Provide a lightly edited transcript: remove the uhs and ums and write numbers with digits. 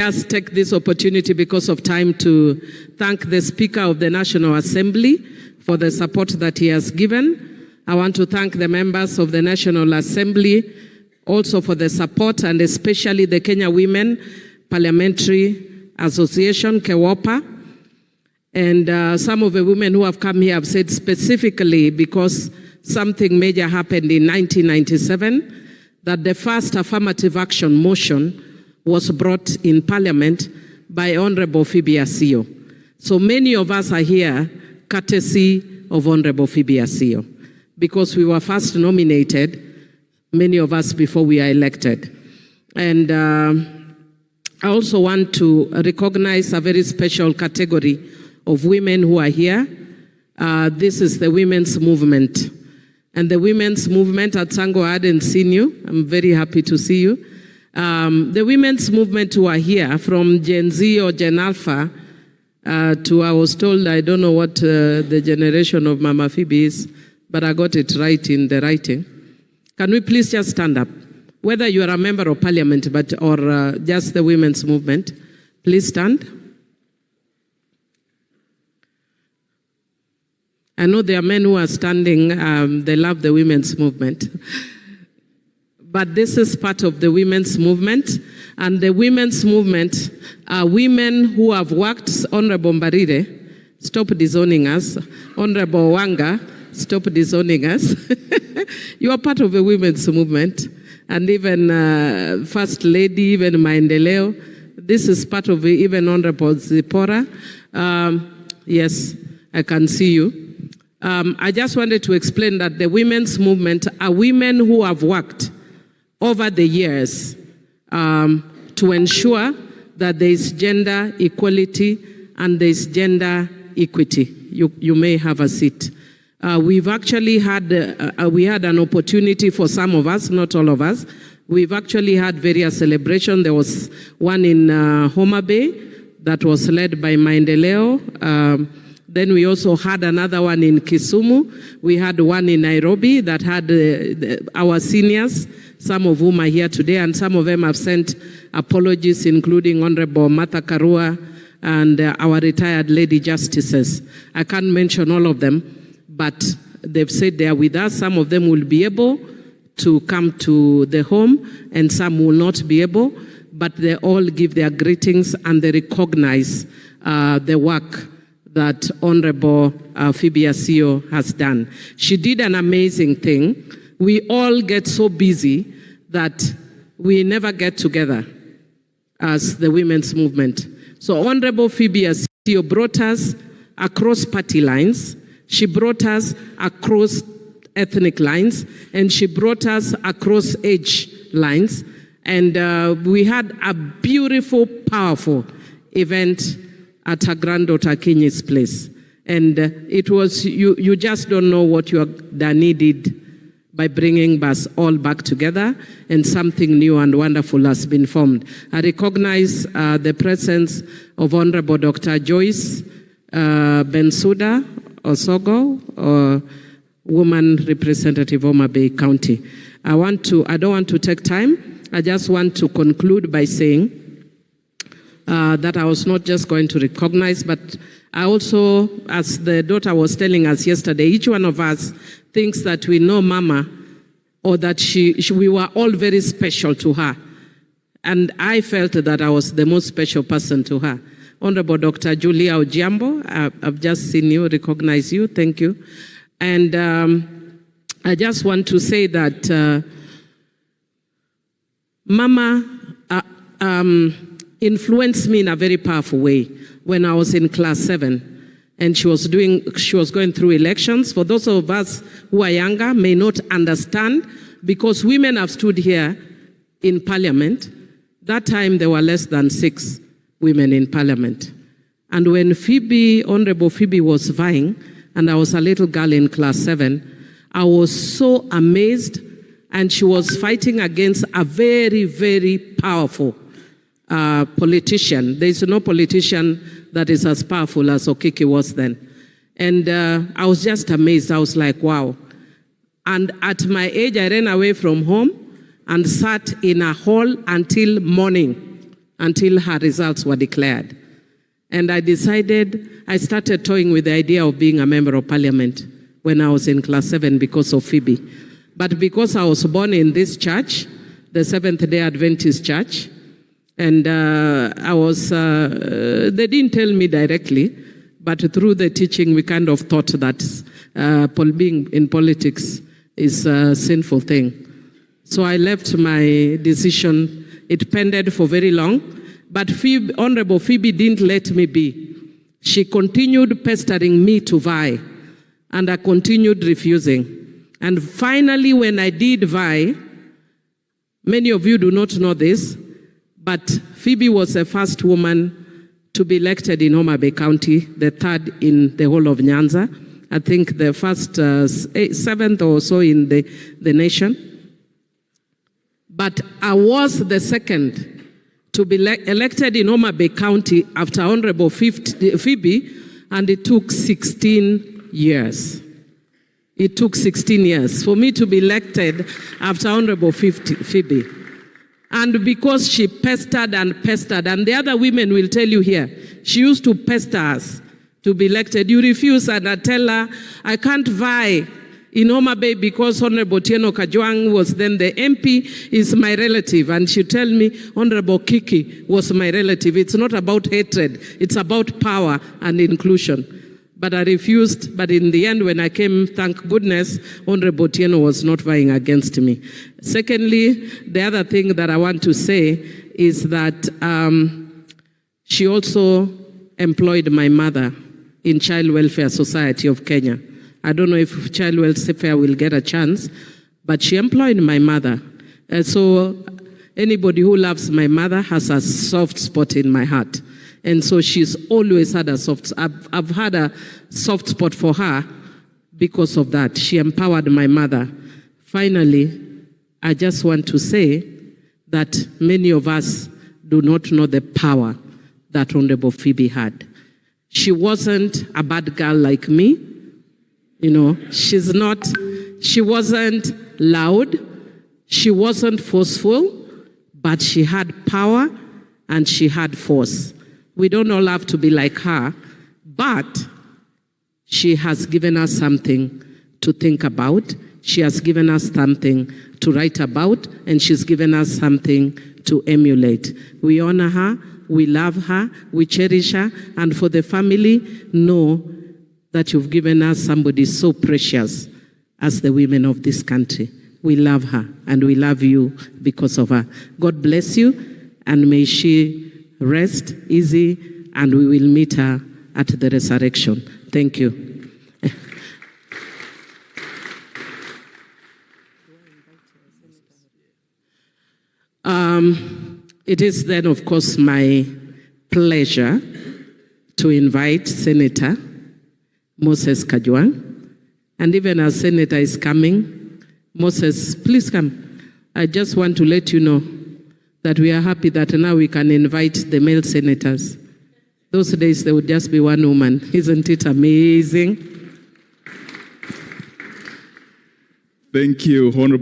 Just take this opportunity because of time to thank the Speaker of the National Assembly for the support that he has given. I want to thank the members of the National Assembly also for the support, and especially the Kenya Women Parliamentary Association, KEWOPA. And some of the women who have come here have said specifically because something major happened in 1997, that the first affirmative action motion was brought in Parliament by Honorable Phoebe Asio. So many of us are here courtesy of Honorable Phoebe Asio, because we were first nominated, many of us before we are elected. And I also want to recognize a very special category of women who are here. This is the women's movement. And the women's movement at Sango, I hadn't seen you. I'm very happy to see you. The women's movement who are here, from Gen Z or Gen Alpha to, I was told, I don't know what the generation of Mama Phoebe is, but I got it right in the writing. Can we please just stand up? Whether you are a member of parliament or just the women's movement, please stand. I know there are men who are standing, they love the women's movement. But this is part of the women's movement. And the women's movement are women who have worked. Honorable Mbarire, stop disowning us. Honorable Wanga, stop disowning us. You are part of the women's movement. And even First Lady, even Maendeleo. This is part of even Honorable Zipora. Yes, I can see you. I just wanted to explain that the women's movement are women who have worked over the years to ensure that there is gender equality and there is gender equity. You may have a seat. We've actually had, we had an opportunity for some of us, not all of us. We've actually had various celebrations. There was one in Homa Bay that was led by Maendeleo. Then we also had another one in Kisumu. We had one in Nairobi that had our seniors, some of whom are here today, and some of them have sent apologies, including Honorable Martha Karua and our retired lady justices. I can't mention all of them, but they've said they are with us. Some of them will be able to come to the home, and some will not be able, but they all give their greetings and they recognize the work that Honorable Phoebe Asio has done. She did an amazing thing. We all get so busy that we never get together as the women's movement. So Honorable Phoebe Asio brought us across party lines. She brought us across ethnic lines, and she brought us across age lines. And we had a beautiful, powerful event at her granddaughter Kinyi's place. And it was, you just don't know what your Dani did by bringing us all back together, and something new and wonderful has been formed. I recognize the presence of Honorable Dr. Joyce Bensouda Osogo, Woman Representative Homa Bay County. I don't want to take time. I just want to conclude by saying that I was not just going to recognize, but I also, as the daughter was telling us yesterday, each one of us thinks that we know Mama, or that we were all very special to her. And I felt that I was the most special person to her. Honorable Dr. Julia Odhiambo, I've just seen you, recognize you, thank you. And I just want to say that Mama influenced me in a very powerful way when I was in class 7. And she was going through elections. For those of us who are younger may not understand, because women have stood here in parliament. That time there were less than 6 women in parliament. And when Honorable Phoebe was vying, and I was a little girl in class 7, I was so amazed, and she was fighting against a very, very powerful politician. There is no politician that is as powerful as Okiki was then. And I was just amazed. I was like, wow. And at my age, I ran away from home and sat in a hall until morning. until her results were declared. And I started toying with the idea of being a member of parliament when I was in class 7 because of Phoebe. But because I was born in this church, the Seventh-day Adventist Church, and they didn't tell me directly, but through the teaching, we kind of thought that being in politics is a sinful thing. So I left my decision. It pended for very long, but Honorable Phoebe didn't let me be. She continued pestering me to vie, and I continued refusing. And finally, when I did vie, many of you do not know this, but Phoebe was the first woman to be elected in Homa Bay County, the third in the whole of Nyanza. I think the first, seventh or so in the nation. But I was the second to be elected in Homa Bay County after Honorable Phoebe, and it took 16 years. It took 16 years for me to be elected after Honorable Phoebe. And because she pestered, and the other women will tell you here, she used to pester us to be elected. You refuse, and I tell her, I can't vie in Homa Bay because Honorable Kajwang was then the MP, is my relative. And she tell me, Honorable Kiki was my relative. It's not about hatred, it's about power and inclusion. But I refused, but in the end, when I came, thank goodness, Honorable Tieno was not vying against me. Secondly, the other thing that I want to say is that she also employed my mother in Child Welfare Society of Kenya. I don't know if Child Welfare will get a chance, but she employed my mother. So anybody who loves my mother has a soft spot in my heart. And so she's always had a I've had a soft spot for her because of that. She empowered my mother. Finally, I just want to say that many of us do not know the power that Honorable Phoebe had. She wasn't a bad girl like me. You know, she wasn't loud, she wasn't forceful, but she had power and she had force. We don't all have to be like her, but she has given us something to think about. She has given us something to write about, and she's given us something to emulate. We honor her, we love her, we cherish her, and for the family, know that you've given us somebody so precious as the women of this country. We love her, and we love you because of her. God bless you, and may she rest easy, and we will meet her at the resurrection. Thank you. It is then, of course, my pleasure to invite Senator Moses Kajwang. And even as Senator is coming, Moses, please come. I just want to let you know that we are happy that now we can invite the male senators. Those days there would just be one woman. Isn't it amazing? Thank you, Honorable.